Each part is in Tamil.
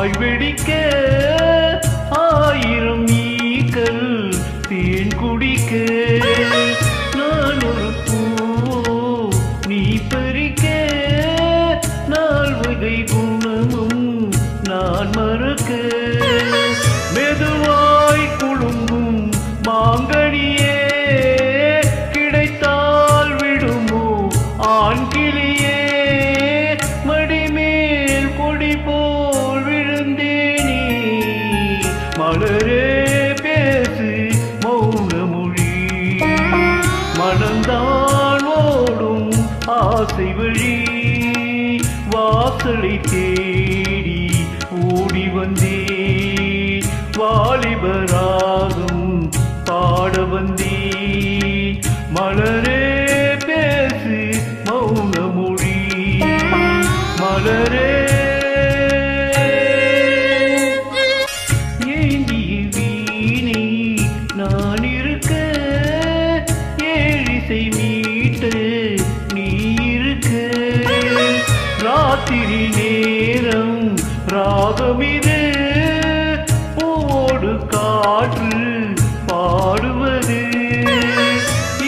வாய் வெடிக்க ஆயிரம் ஈக்கள் தேன் குடிக்க நான் ஒரு பூ நீ பறிக்க நால் வகை குணமும் நான் மறக்க மெதுவாய் குழுங்கும் மாங்கனியே கிடைத்தால் விடுமோ ஆண் கிளியே மடிமேல் கொடி போல் விழுந்தேனே மலரே பேசு மௌன மொழி மனந்தான் ஓடும் ஆசை வழி வாசலை தேடி ஓடி வந்தே வாலிபராகும் பாட வந்தே மலரே பேசு மௌன மொழி மலரே ஏந்திய வீணை நான் இருக்க ஏழிசை மீட்டு நீ இருக்க ராத்திரி நேரம் ராகமிது பூவோடு காற்று பாடுவது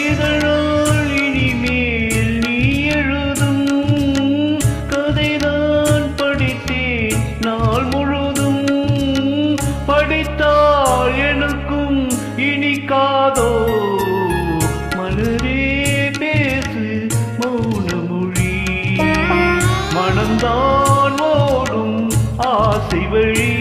இதனால் இனிமேல் நீ எழுதும் கதைதான் படித்தேன் நாள் முழுதும் படித்தால் எனக்கும் இனிக்காதோ மலரே பேசு மௌன மொழி மனந்தான் ஓடும் ஆசை வழி